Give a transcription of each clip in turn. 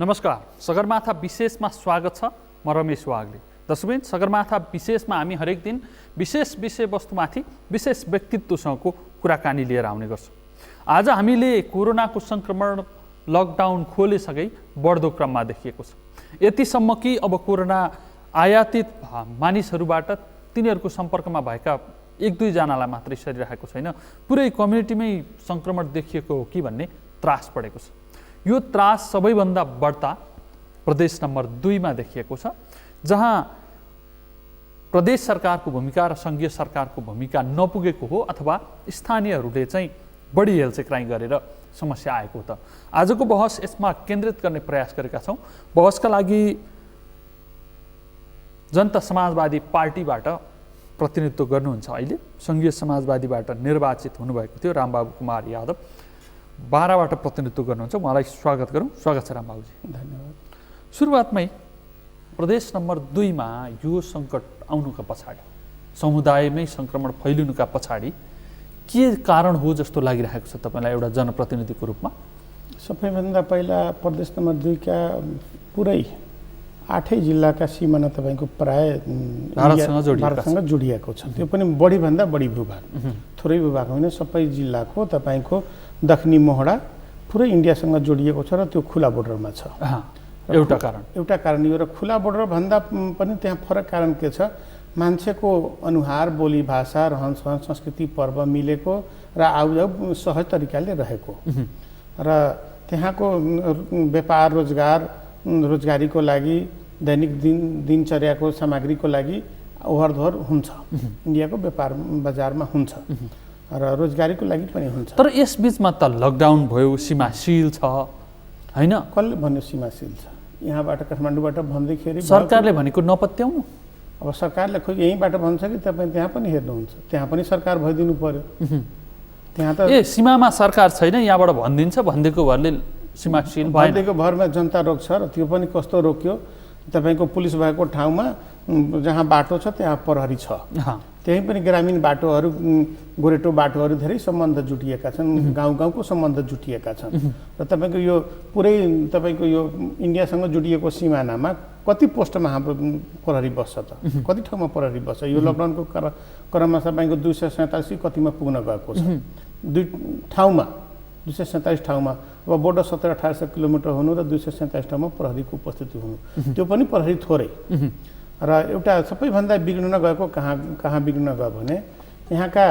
नमस्कार, सगरमाथा विशेषमा स्वागत छ। म रमेश वाग्ले। दर्शकवृन्द, सगरमाथा विशेषमा हामी हरेक दिन विशेष विषयवस्तुमाथि विशेष व्यक्तित्वसँगको कुराकानी लिएर आउने गर्छौँ। आज हामीले कोरोनाको सङ्क्रमण लकडाउन खोलिसकै बढ्दो क्रममा देखिएको छ। यतिसम्म कि अब कोरोना आयातित मानिसहरूबाट तिनीहरूको सम्पर्कमा भएका एक दुईजनालाई मात्रै सरिरहेको छैन, पुरै कम्युनिटीमै सङ्क्रमण देखिएको हो कि भन्ने त्रास बढेको छ। यो त्रास सबैभन्दा बढ्ता प्रदेश नम्बर 2 मा देखिएको छ, जहाँ प्रदेश सरकारको भूमिका र सङ्घीय सरकारको भूमिका नपुगेको हो अथवा स्थानीयहरूले चाहिँ बढी हेलचेक्राइ गरेर समस्या आएको हो। त आजको बहस यसमा केन्द्रित गर्ने प्रयास गरेका छौँ। बहसका लागि जनता समाजवादी पार्टीबाट प्रतिनिधित्व गर्नुहुन्छ अहिले सङ्घीय समाजवादीबाट निर्वाचित हुनुभएको थियो रामबाबु कुमार यादव, बाराबाट प्रतिनिधित्व गर्नुहुन्छ। उहाँलाई स्वागत गरौँ। स्वागत छ रामबाबुजी। धन्यवाद। सुरुवातमै प्रदेश नम्बर 2 मा यो सङ्कट आउनुका पछाडि, समुदायमै सङ्क्रमण फैलिनुका पछाडि के कारण हो जस्तो लागिरहेको छ तपाईँलाई एउटा जनप्रतिनिधिको रूपमा? सबैभन्दा पहिला प्रदेश नम्बर 2 का पुरै 8 जिल्लाका सिमाना तपाईँको प्राय भारतसँग जोडिएको छ। त्यो पनि बढीभन्दा बढी भूभाग, थोरै भूभाग होइन, सबै जिल्लाको तपाईँको दक्षिणी मोहडा पुरै इन्डियासँग जोडिएको छ र त्यो खुला बोर्डरमा छ। एउटा कारण यो। र खुला बोर्डर भन्दा पनि त्यहाँ फरक कारण के छ, मान्छेको अनुहार, बोली भाषा, रहन सहन, संस्कृति, पर्व मिलेको र आउजाउ सहज तरिकाले रहेको र त्यहाँको व्यापार रोजगारीको लागि, दैनिक दिनचर्याको सामग्रीको लागि ओहोरदोहोर हुन्छ। इन्डियाको व्यापार बजारमा हुन्छ र रोजगारीको लागि पनि हुन्छ। तर यस बीचमा त लकडाउन भयो, सीमा सील छ हैन? कसले भन्यो सीमा सील छ? यहाँबाट काठमाडौँबाट भन्दैखेरि सरकारले भनेको नपत्याउनु। अब सरकारले खोइ यहीँबाट भन्छ कि तपाईँ त्यहाँ पनि हेर्नुहुन्छ, त्यहाँ पनि सरकार भइदिनु पर्यो। त्यहाँ त सीमामा सरकार छैन, यहाँबाट भनिदिन्छ, भनिदिएको भरले सीमा सील भएन। भनिदिएको भरमा जनता रोक्छ र त्यो पनि कस्तो रोक्यो, तपाईँको पुलिस भएको ठाउँमा जहाँ बाटो छ त्यहाँ प्रहरी छ। त्यही पनि ग्रामीण बाटोहरू, गोरेटो बाटोहरू धेरै सम्बन्ध जुटिएका छन्, गाउँको सम्बन्ध जुटिएका छन् र तपाईँको यो पुरै तपाईँको यो इन्डियासँग जोडिएको सिमानामा कति पोस्टमा हाम्रो प्रहरी बस्छ त? कति ठाउँमा प्रहरी बस्छ? यो लकडाउनको क्रममा तपाईँको 247 कतिमा पुग्न गएको छ? 2 ठाउँमा, 247 ठाउँमा। अब बोर्डर 1700-1800 किलोमिटर हुनु र 247 ठाउँमा प्रहरीको उपस्थिति हुनु, त्यो पनि प्रहरी थोरै। र एउटा सबैभन्दा बिग्रिन गएको कहाँ बिग्रिन गयो भने यहाँका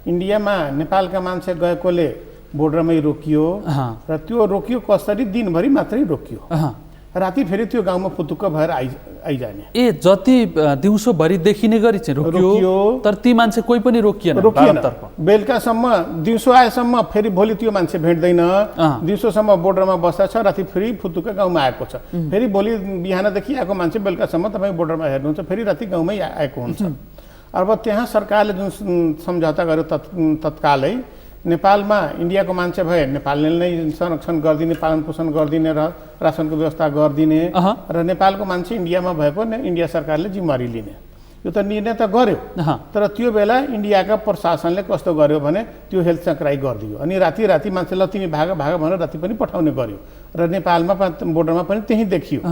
इन्डियामा नेपालका मान्छे गएकोले बोर्डरमै रोकियो र त्यो रोकियो कसरी? दिनभरि मात्रै रोकियो, राति फेरि त्यो गाउँमा पुतुक्क भएर आइजाने। जति दिउँसोभरि देखिने गरी चाहिँ रोकियो, तर ती मान्छे कोही पनि रोकिएन। बेलुकासम्म, दिउँसो आएसम्म फेरि भोलि त्यो मान्छे भेट्दैन। दिउँसोसम्म बोर्डरमा बस्दा छ, राति फेरि फुतुक्क गाउँमा आएको छ। फेरि भोलि बिहानदेखि आएको मान्छे बेलुकासम्म तपाईँ बोर्डरमा हेर्नुहुन्छ, फेरि राति गाउँमै आएको हुन्छ। अब त्यहाँ सरकारले जुन सम्झौता गर्यो तत्कालै नेपालमा इन्डियाको मान्छे भए नेपालले नै संरक्षण गरिदिने, पालन पोषण गरिदिने र रासनको व्यवस्था गरिदिने र नेपालको मान्छे इन्डियामा भएको इन्डिया सरकारले जिम्मेवारी लिने, यो त निर्णय त गर्यो। तर त्यो बेला इन्डियाका प्रशासनले कस्तो गर्यो भने त्यो हेल्थ चक्राइ गरिदियो अनि राति मान्छेलाई तिमी भाग भनेर राति पनि पठाउने गर्यो र नेपालमा बोर्डरमा पनि त्यही देखियो।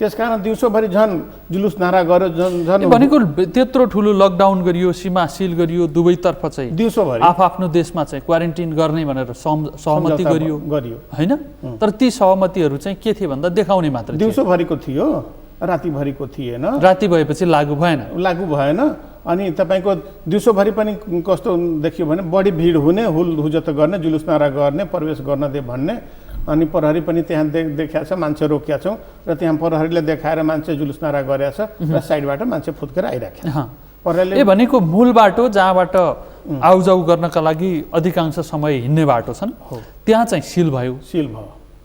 त्यसकारण दिउँसोभरि झन् जुलुस नारा गर्यो, झन् भनेको त्यत्रो ठुलो लकडाउन गरियो, सीमा सिल गरियो, दुवैतर्फ चाहिँ दिउँसोभरि आफ्नो देशमा चाहिँ क्वारेन्टिन गर्ने भनेर सहमति गरियो हैन? तर ती सहमतिहरू चाहिँ के थिए भन्दा देखाउने मात्र दिउँसोभरिको थियो, रातिभरिको थिएन। राति भएपछि लागू भएन। अनि तपाईँको दिउँसोभरि पनि कस्तो देखियो भने बढी भिड हुने, हुलहुज्जत गर्ने, जुलुस नारा गर्ने, प्रवेश गर्न दे भन्ने। अनि प्रहरी पनि त्यहाँ देखाएको छ, मान्छे रोकिया छौँ र त्यहाँ प्रहरीले देखाएर मान्छे जुलुस नारा गरेछ र साइडबाट मान्छे फुत्केर आइराखेको छ। प्रहरीले भनेको मूल बाटो जहाँबाट आउजाउ गर्नका लागि अधिकांश समय हिँड्ने बाटो छन्, त्यहाँ चाहिँ सिल भयो।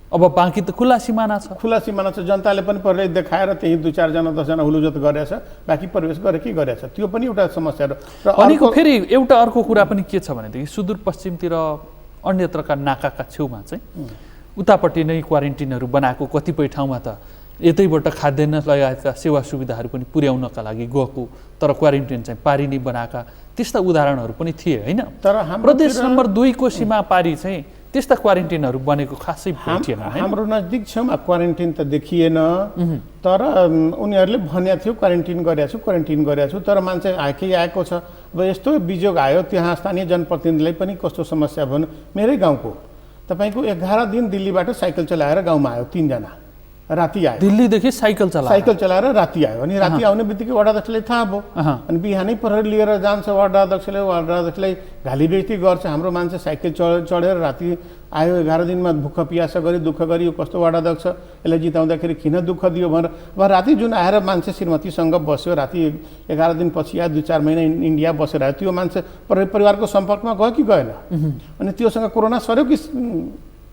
अब बाँकी त खुला सिमाना छ। जनताले पनि प्रहरी देखाएर त्यही 2-4 जना 10 जना हुलुजत गरेछ, बाँकी प्रवेश गरेछ। त्यो पनि एउटा समस्या र अनिको फेरि एउटा अर्को कुरा पनि के छ भनेदेखि सुदूरपश्चिमतिर अन्यत्रका नाकाका छेउमा चाहिँ उतापट्टि नै क्वारेन्टिनहरू बनाएको, कतिपय ठाउँमा त यतैबाट खाद्यान्न लगायतका सेवा सुविधाहरू पनि पुर्याउनका लागि गएको, तर क्वारेन्टिन चाहिँ पारी नै बनाएका त्यस्ता उदाहरणहरू पनि थिए हैन? तर प्रदेश नम्बर 2 को सीमा पारी चाहिँ त्यस्ता क्वारेन्टिनहरू बनेको खासै भेटिएन हैन? हाम्रो नजिक छेउमा क्वारेन्टिन त देखिएन, तर उनीहरूले भनेको थियो क्वारेन्टिन गरेको छु, तर मान्छे आएकै आएको छ। अब यस्तो बिजोग आयो, त्यहाँ स्थानीय जनप्रतिनिधिलाई पनि कस्तो समस्या भन्नु, मेरै गाउँको तपाईँको 11 दिन दिल्लीबाट साइकल चलाएर गाउँमा आयो, 3 जना राति आयो, दिल्लीदेखि साइकल चलाएर राति आयो। अनि राति आउने बित्तिकै वडा अध्यक्षलाई थाहा भयो, अनि बिहानै प्रहरी लिएर जान्छ वडा अध्यक्षलाई गाली बेइज्जती गर्छ। हाम्रो मान्छे साइकल चढेर राति आयो, 11 दिनमा भुख पियासा गरी दुःख गरी, यो कस्तो वडा अध्यक्ष, यसलाई जिताउँदाखेरि किन दुःख दियो भनेर। अब राति जुन आएर मान्छे श्रीमतीसँग बस्यो, राति 11 दिनपछि या 2-4 महिना इन्डिया बसेर आयो, त्यो मान्छे परिवारको सम्पर्कमा गयो कि गएन? अनि त्योसँग कोरोना सर्यो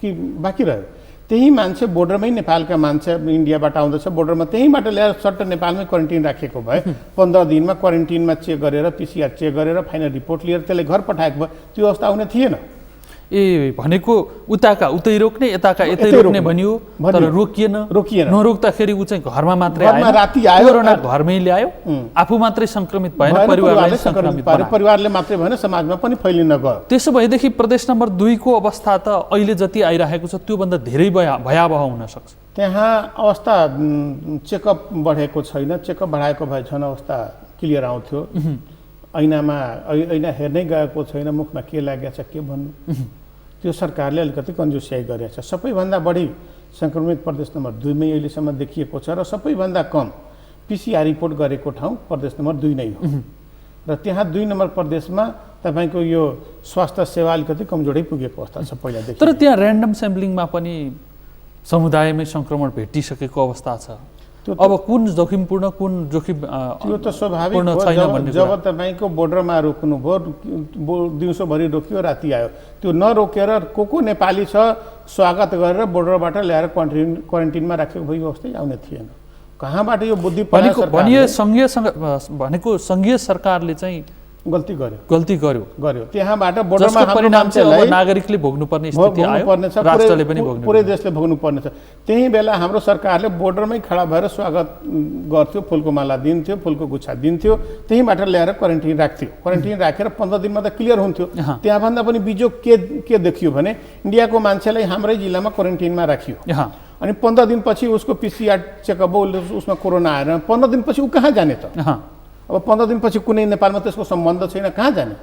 कि बाँकी रह्यो? त्यही मान्छे बोर्डरमै, नेपालका मान्छे इन्डियाबाट आउँदछ, बोर्डरमा त्यहीँबाट ल्याएर सट्ट नेपालमै क्वारेन्टिन राखेको भए 15 दिनमा क्वारेन्टिनमा चेक गरेर PCR चेक गरेर फाइनल रिपोर्ट लिएर त्यसले घर पठाएको भए त्यो अवस्था आउने थिएन। भनेको उताका उतै रोक्ने, यताका यतै रोक्ने भनियो, तर रोकिएन। नरोक्दाखेरि ऊ चाहिँ घरमा मात्रै आयो, राति आयो, कोरोना घरमै ल्यायो, आफू मात्रै संक्रमित भएन, परिवारले संक्रमित भयो, परिवारले मात्रै भएन, समाजमा पनि फैलिन गयो। त्यसो भएदेखि प्रदेश नम्बर 2 को अवस्था त अहिले जति आइरहेको छ त्योभन्दा धेरै भयावह हुन सक्छ। त्यहाँ अवस्था चेकअप बढेको छैन, चेकअप बढाएको भए झन् अवस्था क्लियर आउँथ्यो। ऐना हेर्नै गएको छैन, मुखमा के लागेको छ के भन्नु। त्यो सरकारले अलिकति कन्जुसियाई गरेको छ। सबैभन्दा बढी संक्रमित प्रदेश नम्बर 2 मै अहिलेसम्म देखिएको छ, र सबैभन्दा कम PCR रिपोर्ट गरेको ठाउँ प्रदेश नम्बर 2 नै हो। र त्यहाँ 2 नम्बर प्रदेशमा तपाईँको यो स्वास्थ्य सेवा अलिकति कमजोरै पुगेको अवस्था छ पहिलादेखि। तर त्यहाँ ऱ्यान्डम स्याम्पलिङमा पनि समुदायमै संक्रमण भेटिसकेको अवस्था छ। अब कुन जोखिमपूर्ण, कुन जोखिम त्यो त स्वाभाविक हो। जब तपाईँको बोर्डरमा रोक्नुभयो, दिउँसोभरि रोकियो, राति आयो, त्यो नरोकेर को नेपाली छ स्वागत गरेर बोर्डरबाट ल्याएर क्वारेन्टिनमा राखेको भए अवस्था आउने थिएन। कहाँबाट यो बुद्धि भनेको सङ्घीय सरकारले चाहिँ गल्ती गर्यो। त्यहाँबाट बोर्डरमा परिणाम चाहिँ नागरिकले भोग्नुपर्ने स्थिति आयो, राष्ट्रले पनि भोग्नु, पुरै देशले भोग्नु पर्नेछ। त्यही बेला हाम्रो सरकारले बोर्डरमै खडा भएर स्वागत गर्थ्यो, फुलको माला दिन्थ्यो, फुलको गुच्छा दिन्थ्यो, त्यहीँबाट ल्याएर क्वारेन्टिन राख्थ्यो। क्वारेन्टिन राखेर 15 दिनमा त क्लियर हुन्थ्यो। त्यहाँभन्दा पनि बिजोग के देखियो भने इन्डियाको मान्छेलाई हाम्रै जिल्लामा क्वारेन्टिनमा राखियो, अनि 15 दिनपछि उसको PCR चेकअप उसमा कोरोना आएर 15 दिनपछि ऊ कहाँ जाने त? अब 15 दिनपछि कुनै नेपालमा त्यसको सम्बन्ध छैन, कहाँ जाने?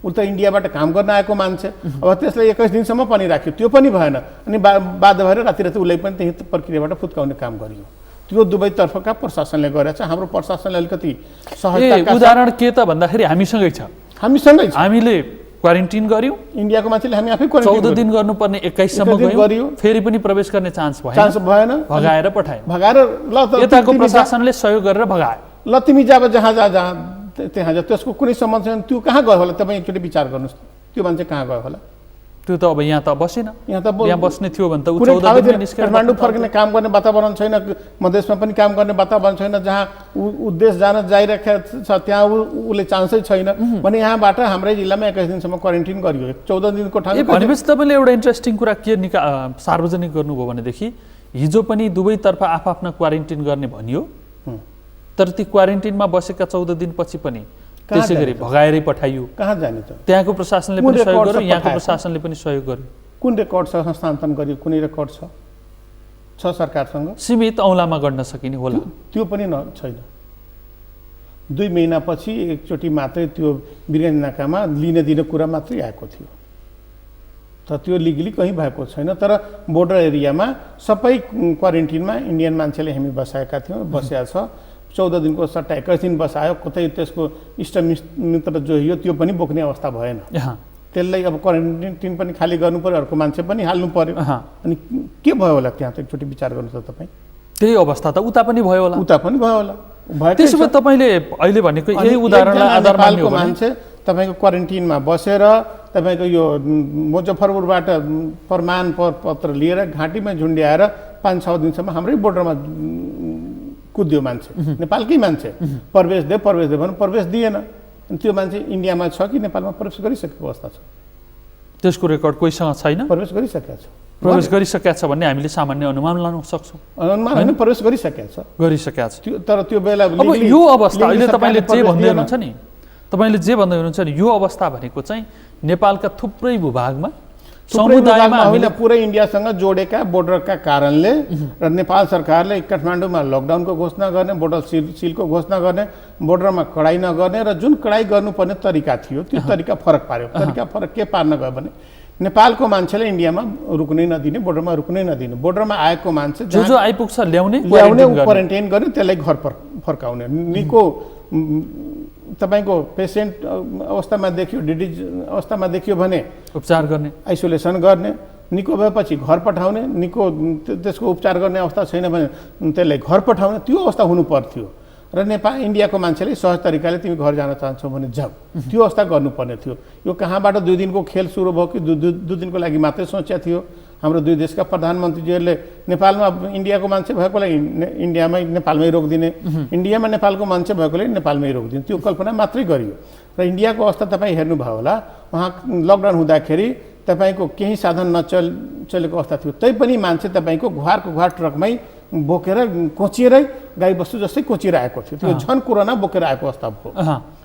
ऊ त इन्डियाबाट काम गर्न आएको मान्छे। अब त्यसलाई 21 दिनसम्म पनि राख्यो, त्यो पनि भएन। अनि बाध्य भएर राति उसलाई पनि त्यही प्रक्रियाबाट फुत्काउने काम गरियो। त्यो दुवैतर्फका प्रशासनले गरेछ। हाम्रो प्रशासनले अलिकति सहजता। उदाहरण के त भन्दाखेरि हामीसँगै छ, हामीले क्वारेन्टिन गर्यौँ, इन्डियाको मान्छेले हामी आफै 14 दिन गर्नुपर्ने 21 सम्म गर्यो, फेरि पनि प्रवेश गर्ने चान्स भएन, भगाएर पठायो। यताको प्रशासनले सहयोग गरेर भगायो। ल तिमी जब जहाँ त्यहाँ जा, त्यसको कुनै सम्बन्ध छैन, त्यो कहाँ गयो होला? तपाईँ एकचोटि विचार गर्नुहोस्, त्यो मान्छे कहाँ गयो होला? त्यो त अब यहाँ त बसेन, यहाँ बस्ने थियो भने त उ 14 दिनमा निस्केर काठमाडौँ फर्किने काम गर्ने वातावरण छैन, मधेसमा पनि काम गर्ने वातावरण छैन, जहाँ उद्देश जान जाइरहेको छ त्यहाँ उसले चान्सै छैन भने यहाँबाट हाम्रै जिल्लामा 21 दिनसम्म क्वारेन्टिन गरियो। 14 दिनको ठाउँ भनेपछि तपाईँले एउटा इन्ट्रेस्टिङ कुरा के सार्वजनिक गर्नुभयो भनेदेखि हिजो पनि दुवैतर्फ आफ्ना क्वारेन्टिन गर्ने भनियो, तर ती क्वारेन्टिनमा बसेका 14 दिनपछि पनि त्यसै गरी भगाएरै पठाइयो। कहाँ जाने त? त्यहाँको प्रशासनले पनि सहयोग गर्यो, यहाँको प्रशासनले पनि सहयोग गर्यो। कुन रेकर्ड छ हस्तान्तरण गरियो? कुनै रेकर्ड छ सरकारसँग? सीमित औँलामा गर्न सकिने होला, त्यो पनि छैन। 2 महिनापछि एकचोटि मात्रै त्यो बिरगञ्ज नाकामा लिन दिने कुरा मात्रै आएको थियो, त त्यो लिगली कहीँ भएको छैन। तर बोर्डर एरियामा सबै क्वारेन्टिनमा इन्डियन मान्छेले हामी बसाएका थियौँ, बसिया छ। 14 दिनको सट्टा 21 दिन बसायो, कतै त्यसको इष्टमित्र जो यो त्यो पनि बोक्ने अवस्था भएन। त्यसलाई अब क्वारेन्टिन पनि खाली गर्नु पर्यो, अर्को मान्छे पनि हाल्नु पर्यो। अनि के भयो होला त्यहाँ त एकचोटि विचार गर्नुहोस् त तपाईँ। त्यही अवस्था त उता पनि भयो होला, त्यसो भए तपाईँले अहिले भनेको यही उदाहरणलाई आधार मान्ने हो भने मान्छे तपाईँको क्वारेन्टिनमा बसेर तपाईँको यो मुजफ्फरपुरबाट प्रमाण पत्र लिएर घाँटीमा झुन्ड्याएर 5-6 दिनसम्म हाम्रै बोर्डरमा कुद्यो मान्छे, नेपालकै मान्छे। प्रवेश दे भने प्रवेश दिएन। त्यो मान्छे इन्डियामा छ कि नेपालमा प्रवेश गरिसकेको अवस्था छ? त्यसको रेकर्ड कोहीसँग छैन। प्रवेश गरिसकेको छ भन्ने हामीले सामान्य अनुमान लाउन सक्छौँ। अनुमान होइन, प्रवेश गरिसकेको छ। तर त्यो बेला अब यो अवस्था अहिले तपाईँले जे भन्दै हुनुहुन्छ नि, यो अवस्था भनेको चाहिँ नेपालका थुप्रै भूभागमा समुदायमा होइन पुरै इन्डियासँग जोडेका बोर्डरका कारणले र नेपाल सरकारले काठमाडौँमा लकडाउनको घोषणा गर्ने, बोर्डर सिलको घोषणा गर्ने, बोर्डरमा कडाई नगर्ने र जुन कडाई गर्नुपर्ने तरिका थियो त्यो तरिका फरक पार्यो। तरिका फरक के पार्न गयो भने नेपालको मान्छेले इन्डियामा रुक्नै नदिने, बोर्डरमा रुक्नै नदिने, बोर्डरमा आएको मान्छे जो आइपुग्छ ल्याउने क्वारेन्टाइन गर्ने, त्यसलाई घर फर्काउने। निको तपाईको पेसेन्ट अवस्थामा देखियो, डिडिज अवस्थामा देखियो भने उपचार गर्ने, आइसोलेसन गर्ने, निको भएपछि घर पठाउने, निको त्यसको उपचार गर्ने अवस्था छैन भने त्यसलाई घर पठाउने, त्यो अवस्था हुनु पर्थ्यो। र इन्डियाको मान्छेले सहज तरिकाले तिमी घर जान चाहन्छौ भने जाऊ, त्यो अवस्था गर्नुपर्ने थियो। यो कहाँबाट 2 दिनको खेल सुरु भयो कि 2 दिनको लागि मात्रै सोचेको थियो। हाम्रो 2 देशका प्रधानमन्त्रीजीहरूले नेपालमा इन्डियाको मान्छे भएकोलाई इन्डियामै नेपालमै रोकिदिने, इन्डियामा नेपालको मान्छे भएकोलाई नेपालमै रोकिदिने, त्यो कल्पना मात्रै गरियो। र इन्डियाको अवस्था तपाईँ हेर्नुभयो होला, उहाँ लकडाउन हुँदाखेरि तपाईँको केही साधन चलेको अवस्था थियो, तैपनि मान्छे तपाईँको घुवारको घुवार ट्रकमै बोकेर कोचिएरै गाईबस्तु जस्तै कोचिएर आएको थियो। त्यो झन् कोरोना बोकेर आएको अवस्था भयो।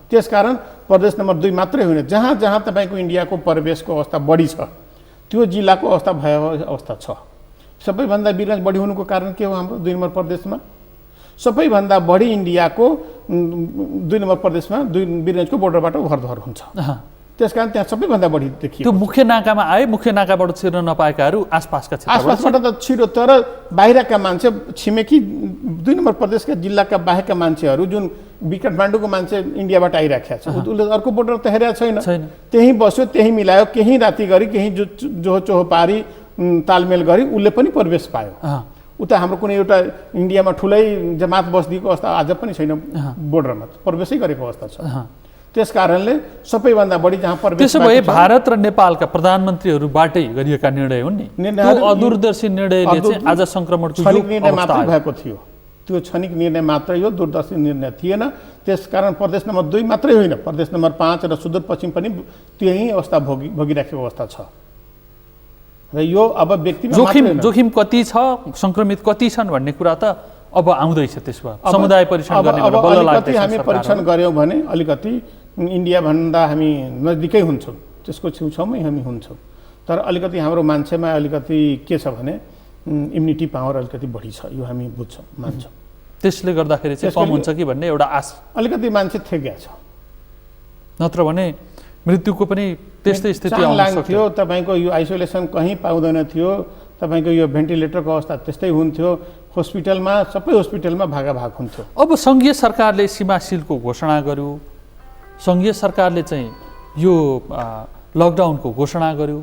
त्यसकारण प्रदेश नम्बर 2 मात्रै होइन, जहाँ जहाँ तपाईँको इन्डियाको परिवेशको अवस्था बढी छ त्यो जिल्लाको अवस्था भयावह अवस्था छ। सबैभन्दा भिलेज बढी हुनुको कारण के हो? हाम्रो 2 नम्बर प्रदेशमा सबैभन्दा बढी इन्डियाको 2 नम्बर प्रदेशमा 2 भिलेजको बोर्डरबाट ओभरदोहर हुन्छ। त्यसकारण त्यहाँ सबैभन्दा बढी देखियो। त्यो मुख्य नाकामा आए, मुख्य नाकाबाट छिर्न नपाएकाहरू आसपासका आसपासबाट त छिरो, तर बाहिरका मान्छे, छिमेकी 2 नम्बर प्रदेशका जिल्लाका बाहेकका मान्छेहरू जुन काठमाडौँको मान्छे इन्डियाबाट आइराखेको छ, उसले अर्को बोर्डर त हेरेको छैन, त्यहीँ बस्यो, त्यहीँ मिलायो, केही राति गरी केही जोहो चोहो पारी तालमेल गरी उसले पनि प्रवेश पायो। उता हाम्रो कुनै एउटा इन्डियामा ठुलै जमात बस्तीको अवस्था आज पनि छैन, बोर्डरमा प्रवेशै गरेको अवस्था छ। त्यसकारणले सबैभन्दा बढी जहाँ प्रवेश, त्यसो भए भारत र नेपालका प्रधानमन्त्रीहरूबाटै गरिएका निर्णय हुन् नि, त्यो अदूरदर्शी निर्णयले चाहिँ आज सङ्क्रमणको निर्णय मात्रै भएको थियो। त्यो क्षणिक निर्णय मात्रै हो, दूरदर्शी निर्णय थिएन। त्यसकारण प्रदेश नम्बर 2 मात्रै होइन, प्रदेश नम्बर 5 र सुदूरपश्चिम पनि त्यही अवस्था भोगिराखेको अवस्था छ। र यो अब व्यक्तिमा जोखिम कति छ, सङ्क्रमित कति छन् भन्ने कुरा त अब आउँदैछ। त्यसमा समुदाय परीक्षण गर्ने बल्ल लाग्दैछ। हामी परीक्षण गऱ्यौँ भने अलिकति इन्डियाभन्दा हामी नजिकै हुन्छौँ, त्यसको छेउछाउमै हामी हुन्छौँ। तर अलिकति हाम्रो मान्छेमा अलिकति के छ भने इम्युनिटी पावर अलिकति बढी छ, यो हामी बुझ्छौँ, मान्छौँ। त्यसले गर्दाखेरि चाहिँ कम हुन्छ कि भन्ने एउटा आश अलिकति मान्छे थेग्या छ। नत्र भने मृत्युको पनि त्यस्तै स्थिति आउन सक्थ्यो। तपाईँको यो आइसोलेसन कहीँ पाउँदैन थियो, तपाईँको यो भेन्टिलेटरको अवस्था त्यस्तै हुन्थ्यो, हस्पिटलमा सबै हस्पिटलमा भागाभाग हुन्थ्यो। अब सङ्घीय सरकारले सीमा सिलको घोषणा गर्यो, सङ्घीय सरकारले चाहिँ यो लकडाउनको घोषणा गर्यो।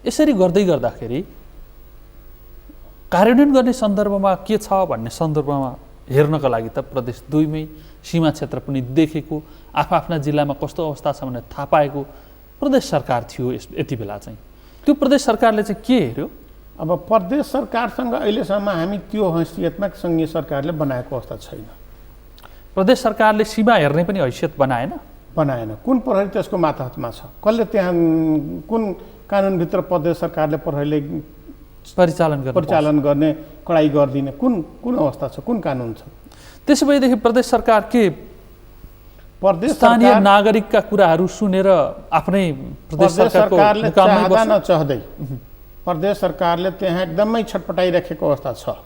यसरी गर्दै गर्दाखेरि कार्यान्वयन गर्ने सन्दर्भमा के छ भन्ने सन्दर्भमा हेर्नका लागि त प्रदेश 2 मै सीमा क्षेत्र पनि देखेको, आफ्ना जिल्लामा कस्तो अवस्था छ भनेर थाहा पाएको प्रदेश सरकार थियो यति बेला चाहिँ। त्यो प्रदेश सरकारले चाहिँ के हेर्यो? अब प्रदेश सरकारसँग अहिलेसम्म हामी त्यो हैसियतमा सङ्घीय सरकारले बनाएको अवस्था छैन। प्रदेश सरकारले सीमा हेर्ने पनि हैसियत बनाएन। कुन प्रहरी त्यसको मातहतमा छ? कसले त्यहाँ कुन कानुनभित्र प्रदेश सरकारले प्रहरीले परिचालन गर्ने, कडाई गरिदिने कुन अवस्था छ, कुन कानुन छ? त्यसो भएदेखि प्रदेश सरकार के स्थानीय नागरिकका कुराहरू सुनेर आफ्नै प्रदेश सरकारले चाहँदा नचाहँदै प्रदेश सरकारले त्यहाँ एकदमै छटपटाइराखेको अवस्था छ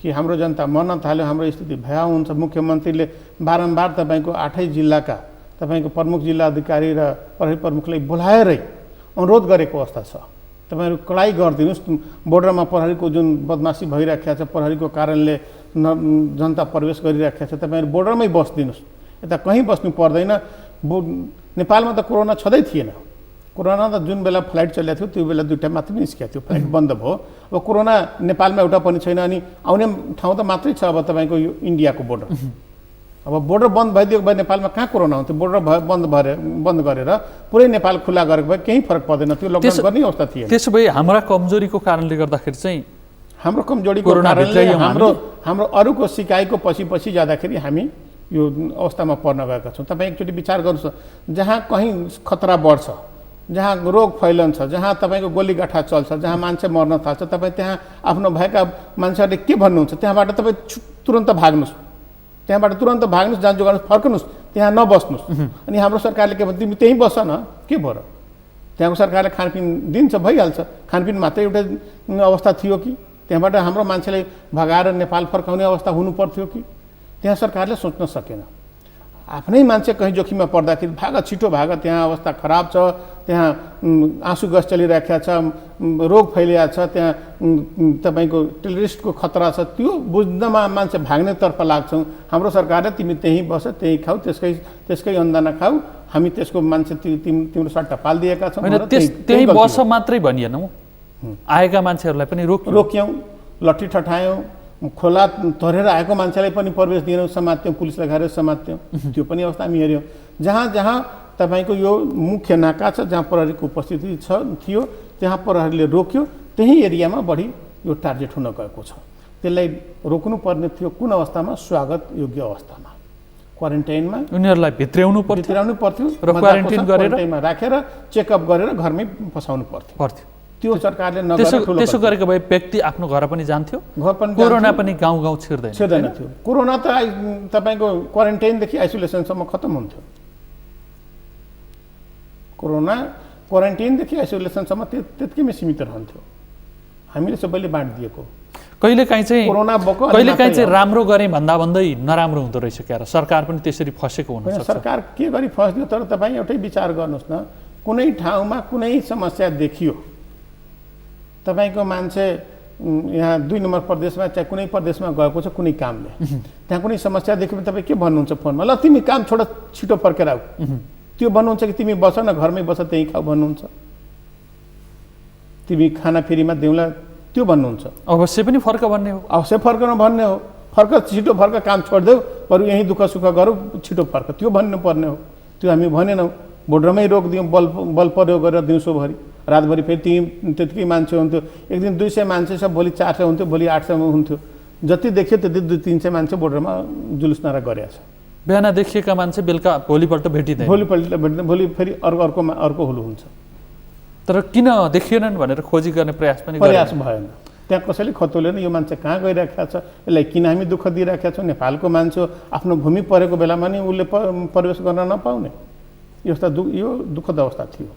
कि हाम्रो जनता मर्न थाल्यो, हाम्रो स्थिति भयावह हुन्छ। मुख्यमन्त्रीले बारम्बार तपाईँको 8 जिल्लाका तपाईँको प्रमुख जिल्ला अधिकारी र प्रहरी प्रमुखलाई बोलाएरै अनुरोध गरेको अवस्था छ। तपाईँहरू कडाई गरिदिनुहोस्, बोर्डरमा प्रहरीको जुन बदमासी भइराखेको छ, प्रहरीको कारणले जनता प्रवेश गरिराखेको छ, तपाईँहरू बोर्डरमै बस्दिनुहोस्, यता कहीँ बस्नु पर्दैन। नेपालमा त कोरोना छँदै थिएन। कोरोना त जुन बेला फ्लाइट चलेको थियो त्यो बेला 2टा मात्रै निस्केको थियो, फ्लाइट बन्द भयो। अब कोरोना नेपालमा एउटा पनि छैन, अनि आउने ठाउँ त मात्रै छ अब तपाईँको यो इन्डियाको बोर्डर। अब बोर्डर बन्द भइदिएको भए नेपालमा कहाँ कोरोना हुन्थ्यो? बोर्डर बन्द गरेर पुरै नेपाल खुला गरेको भए केही फरक पर्दैन थियो, लकडाउन गर्ने अवस्था थिएन। त्यसो भए हाम्रा कमजोरीको कारणले गर्दाखेरि चाहिँ हाम्रो कमजोरीको कारणले हाम्रो अरूको सिकाइको पछि जाँदाखेरि हामी यो अवस्थामा पर्न गएका छौँ। तपाईँ एकचोटि विचार गर्नुहोस्, जहाँ कहीँ खतरा बढ्छ, जहाँ रोग फैलन्छ, जहाँ तपाईँको गोलीगाठा चल्छ, जहाँ मान्छे मर्न थाल्छ, तपाईँ त्यहाँ आफ्नो भएका मान्छेहरूले के भन्नुहुन्छ? त्यहाँबाट तपाईँ तुरन्त भाग्नुहोस्, जहाँ जोगाउनुहोस्, फर्कनुहोस्, त्यहाँ नबस्नुहोस्। अनि हाम्रो सरकारले के भन्छ? तिमी त्यहीँ बस न, के भयो र? त्यहाँको सरकारले खानपिन दिन्छ, भइहाल्छ। खानपिन मात्रै एउटा अवस्था थियो कि त्यहाँबाट हाम्रो मान्छेलाई भगाएर नेपाल फर्काउने अवस्था हुनु पर्थ्यो कि? त्यहाँ सरकारले सोच्न सकेन। आफ्नै मान्छे कहीँ जोखिममा पर्दाखेरि भाग, छिटो भाग, त्यहाँ अवस्था खराब छ, त्यहाँ आँसु गस चलिरहेको छ, रोग फैलिएको छ, त्यहाँ तपाईँको टेररिस्टको खतरा छ, त्यो बुझ्नमा मान्छे भाग्नेतर्फ लाग्छौँ। हाम्रो सरकारले तिमी त्यहीँ बस, त्यहीँ खाऊ, त्यसकै अन्दाना खाऊ, हामी त्यसको मान्छे तिम्रो सट्टा पालिदिएका छौँ। त्यही बस मात्रै भनिएनौँ, आएका मान्छेहरूलाई पनि रोक्यौँ, लट्ठी ठठायौँ, खोला तरेर आएको मान्छेलाई पनि प्रवेश दिएनौँ, समात्यौँ, पुलिसलाई घारेर समात्यौँ। त्यो पनि अवस्था हामी हेऱ्यौँ। जहाँ जहाँ तपाईँको यो मुख्य नाका छ, जहाँ प्रहरीको उपस्थिति थियो, त्यहाँ प्रहरीले रोक्यो। त्यही एरियामा बढी यो टार्गेट हुन गएको छ। त्यसलाई रोक्नुपर्ने थियो कुन अवस्थामा? स्वागत योग्य अवस्थामा, क्वारेन्टाइनमा उनीहरूलाई भित्र्याउनु पर्थ्यो र क्वारेन्टाइनमा राखेर चेकअप गरेर घरमै फसाउनु पर्थ्यो। त्यो सरकारले त्यसो गरेको भए व्यक्ति आफ्नो घर पनि जान्थ्यो, कोरोना पनि गाउँ गाउँ छिर्दैन थियो। कोरोना त तपाईँको क्वारेन्टाइनदेखि आइसोलेसनसम्म खत्तम हुन्थ्यो। कोरोना क्वारेन्टाइनदेखि आइसोलेसनसम्म त्यतिकैमा सीमित रहन्थ्यो। हामीले सबैले बाँडिदिएको। कहिलेकाहीँ चाहिँ राम्रो गरेँ भन्दा भन्दै नराम्रो हुँदो रहेछ क्या, सरकार पनि त्यसरी फसेको हुनुहुन्छ। सरकार के गरी फस्दियो? तर तपाईँ एउटै विचार गर्नुहोस् न, कुनै ठाउँमा कुनै समस्या देखियो, तपाईँको मान्छे यहाँ 2 नम्बर प्रदेशमा चाहे कुनै प्रदेशमा गएको छ कुनै कामले, त्यहाँ कुनै समस्या देख्यो भने तपाईँ के भन्नुहुन्छ फोनमा? ल तिमी काम छोड, छिटो फर्केर आऊ। त्यो भन्नुहुन्छ कि तिमी बस न, घरमै बस, त्यहीँ खाऊ भन्नुहुन्छ? तिमी खाना फेरिमा देऊला त्यो भन्नुहुन्छ? अवश्य पनि फर्क भन्ने हो, अवश्य फर्कन भन्ने हो। फर्क, छिटो फर्क, काम छोडिदेऊ, बरु यहीँ दुःख सुख गरौँ, छिटो फर्क, त्यो भन्नुपर्ने हो। त्यो हामी भनेनौँ। बोर्डरमै रोकिदिउँ, बल प्रयोग गरेर दिउँसोभरि, रातभरि फेरि त्यतिकै मान्छे हुन्थ्यो। एक दिन 200 मान्छे छ, भोलि 400 हुन्थ्यो, भोलि 800 हुन्थ्यो। जति देखियो त्यति 200-300 मान्छे बोर्डरमा जुलुस नारा गरेको छ। बिहान देखिएका मान्छे बेलुका भोलिपल्ट भेटिँदैन, भोलि फेरि अर्को हुलु हुन्छ। तर किन देखिएनन् भनेर खोजी गर्ने प्रयास भएन। त्यहाँ कसैले खतोलेन यो मान्छे कहाँ गइरहेको छ, यसलाई किन हामी दुःख दिइरहेका छौँ? नेपालको मान्छे आफ्नो भूमि परेको बेलामा नि उसले प्रवेश गर्न नपाउने, यो दुःखद अवस्था थियो।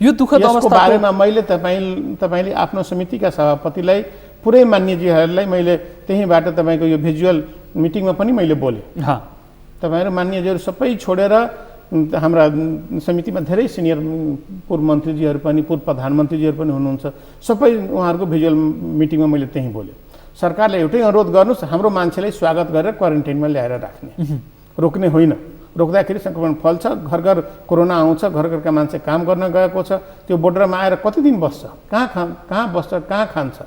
यो दुःखद अवस्थाको बारेमा मैले तपाईँले आफ्नो समितिका सभापतिलाई, पुरै मान्यजीहरूलाई मैले त्यहीँबाट तपाईँको यो भिजुअल मिटिङमा पनि मैले बोलेँ। तपाईँहरू मान्यजीहरू सबै छोडेर हाम्रा समितिमा धेरै सिनियर पूर्व मन्त्रीजीहरू पनि, पूर्व प्रधानमन्त्रीजीहरू पनि हुनुहुन्छ, सबै उहाँहरूको भिजुअल मिटिङमा मैले त्यहीँ बोलेँ। सरकारले एउटै अनुरोध गर्नुहोस्, हाम्रो मान्छेलाई स्वागत गरेर क्वारेन्टाइनमा ल्याएर राख्ने, रोक्ने होइन। रोक्दाखेरि सङ्क्रमण फल्छ, घर घर कोरोना आउँछ, घर घरका मान्छे काम गर्न गएको छ, त्यो बोर्डरमा आएर कति दिन बस्छ, कहाँ बस्छ, कहाँ खान्छ?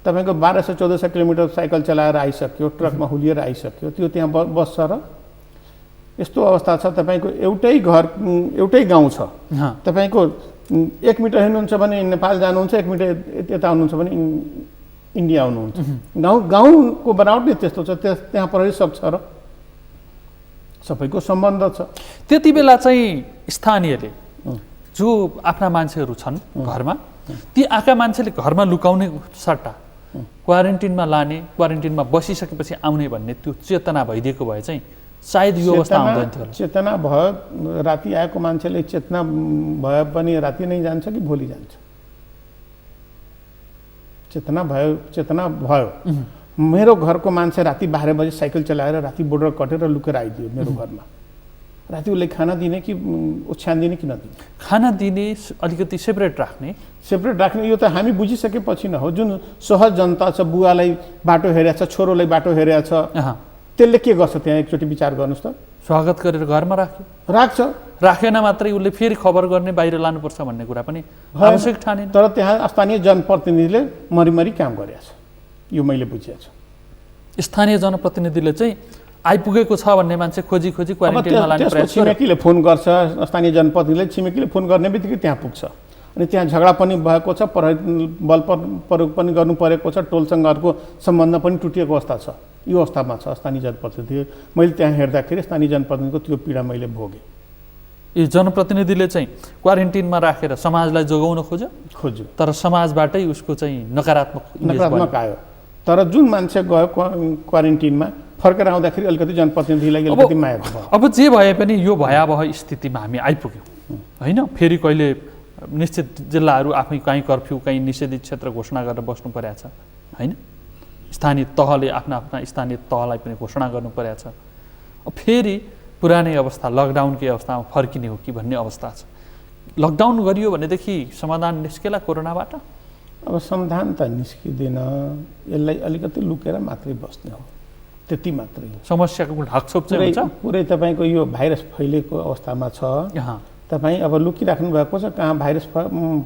तपाईँको 1200-1400 किलोमिटर साइकल चलाएर आइसक्यो, ट्रकमा हुलिएर आइसक्यो, त्यो त्यहाँ बस्छ र? यस्तो अवस्था छ। तपाईँको एउटै घर, एउटै गाउँ छ, तपाईँको 1 मिटर हिँड्नुहुन्छ भने नेपाल जानुहुन्छ, 1 मिटर यता आउनुहुन्छ भने इन्डिया आउनुहुन्छ। गाउँको बनावट नै त्यस्तो छ, त्यहाँ प्रहरी सक्छ र? सबैको सम्बन्ध छ। त्यति बेला चाहिँ स्थानीयले जो आफ्ना मान्छेहरू छन् घरमा, ती आएका मान्छेले घरमा लुकाउने सट्टा क्वारेन्टिनमा लाने, क्वारेन्टिनमा बसिसकेपछि आउने भन्ने त्यो चेतना भइदिएको भए चाहिँ सायद यो अवस्था आउँदैन थियो। चेतना भयो, राति आएको मान्छेले चेतना भए पनि राति नै जान्छ कि भोलि जान्छ? चेतना भयो। मेरो घरको मान्छे राति 12 बजे साइकल चलाएर राति बोर्डर कटेर लुकेर आइदियो मेरो घरमा। राति उसले खाना दिने कि ओछ्यान दिने कि नदिने? खाना दिने, अलिकति सेपरेट राख्ने। यो त हामी बुझिसकेपछि न हो। जुन सहज जनता छ, बुवालाई बाटो हेरेछ, छोरोलाई बाटो हेरेछ, त्यसले के गर्छ त्यहाँ? एकचोटि विचार गर्नुहोस् त। स्वागत गरेर घरमा राख्छ, राखेन मात्रै उसले फेरि खबर गर्ने, बाहिर लानुपर्छ भन्ने कुरा पनि आवश्यक ठाने। तर त्यहाँ स्थानीय जनप्रतिनिधिले मरिमरि काम गरेछ, यो मैले बुझेको छु। स्थानीय जनप्रतिनिधिले चाहिँ आइपुगेको छ भन्ने मान्छे खोजी क्वारेन्टाइनमा लाने प्रयास गर्छ। छिमेकीले फोन गर्छ, स्थानीय जनप्रतिनिधिले छिमेकीले फोन गर्ने बित्तिकै त्यहाँ पुग्छ। अनि त्यहाँ झगडा पनि भएको छ, बल प्रयोग पनि गर्नु परेको छ, टोलसँगहरूको सम्बन्ध पनि टुटिएको अवस्था छ। यो अवस्थामा छ स्थानीय जनप्रतिनिधि। मैले त्यहाँ हेर्दाखेरि स्थानीय जनप्रतिनिधिको त्यो पीडा मैले भोगेँ। यो जनप्रतिनिधिले चाहिँ क्वारेन्टाइनमा राखेर समाजलाई जोगाउन खोज्यो, तर समाजबाटै उसको चाहिँ नकारात्मक आयो। तर जुन मान्छे गयो क्वारेन्टाइनमा, फर्केर आउँदाखेरि अलिकति जनप्रतिनिधिलाई अलिकति माया भयो। अब जे भए पनि यो भयावह स्थितिमा हामी आइपुग्यौँ। होइन, फेरि कहिले निश्चित जिल्लाहरू आफै कहीँ कर्फ्यू कहीँ निषेधित क्षेत्र घोषणा गरेर बस्नु परेको छ होइन, स्थानीय तहले आफ्ना स्थानीय तहलाई पनि घोषणा गर्नु परेको छ। अब फेरि पुरानै अवस्था लकडाउनकै अवस्थामा फर्किने हो कि भन्ने अवस्था छ। लकडाउन गरियो भनेदेखि समाधान निस्केला कोरोनाबाट? अब समाधान त निस्किँदैन, यसलाई अलिकति लुकेर मात्रै बस्ने हो, त्यति मात्रै हो। समस्याको ढाकछोप चाहिँ हुन्छ। पुरै तपाईँको यो भाइरस फैलेको अवस्थामा छ, तपाईँ अब लुकिराख्नु भएको छ, कहाँ भाइरस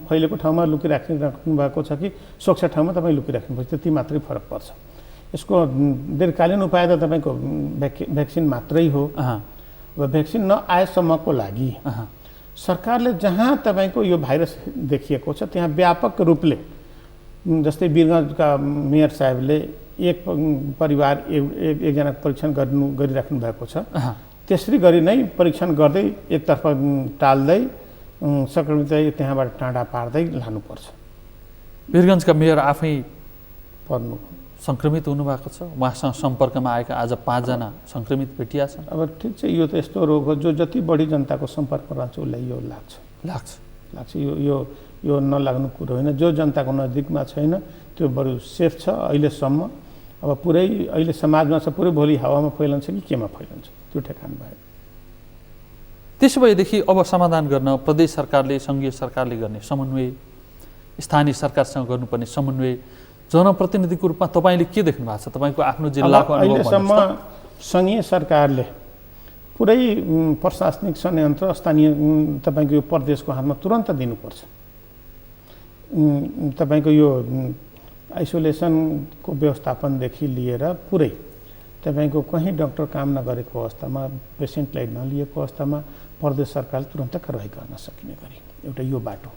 फैलेको ठाउँमा लुकिराख्नु भएको छ कि सुरक्षा ठाउँमा तपाईँ लुकिराख्नु पर्छ, त्यति मात्रै फरक पर्छ। यसको दीर्घकालीन उपाय त तपाईँको भ्याक्सिन मात्रै हो। अब भ्याक्सिन नआएसम्मको लागि सरकारले जहाँ तपाईँको यो भाइरस देखिएको छ त्यहाँ व्यापक रूपले, जस्तै वीरगञ्जका मेयर साहेबले एक परिवार एकजनाको परीक्षण गरिराख्नु भएको छ, त्यसरी गरी नै परीक्षण गर्दै एकतर्फ टाल्दै सङ्क्रमितलाई त्यहाँबाट टाढा पार्दै लानुपर्छ। वीरगञ्जका मेयर आफै पर्नु सङ्क्रमित हुनुभएको छ, उहाँसँग सम्पर्कमा आएका आज 5 जना सङ्क्रमित भेटिया छन्। अब ठिक छ, यो त यस्तो रोग हो जो जति बढी जनताको सम्पर्कमा रहन्छ उसलाई यो लाग्छ। यो नलाग्नु कुरो होइन। जो जनताको नजिकमा छैन त्यो बरु सेफ छ अहिलेसम्म। अब पुरै अहिले समाजमा छ, पुरै भोलि हावामा फैलन्छ कि केमा फैलन्छ त्यो ठेकान भएन। त्यसो भएदेखि अब समाधान गर्न प्रदेश सरकारले, सङ्घीय सरकारले गर्ने समन्वय, स्थानीय सरकारसँग गर्नुपर्ने समन्वय, जनप्रतिनिधिको रूपमा तपाईँले के देख्नु भएको छ? तपाईँको आफ्नो जिल्लाको अनुभव अहिलेसम्म सङ्घीय सरकारले पुरै प्रशासनिक संयन्त्र स्थानीय तपाईँको यो प्रदेशको हातमा तुरन्त दिनुपर्छ। तपाईँको यो आइसोलेसनको व्यवस्थापनदेखि लिएर पुरै तपाईँको कहीँ डाक्टर काम नगरेको अवस्थामा, पेसेन्टलाई नलिएको अवस्थामा प्रदेश सरकारले तुरन्त कारवाही गर्न सकिने गरी एउटा यो बाटो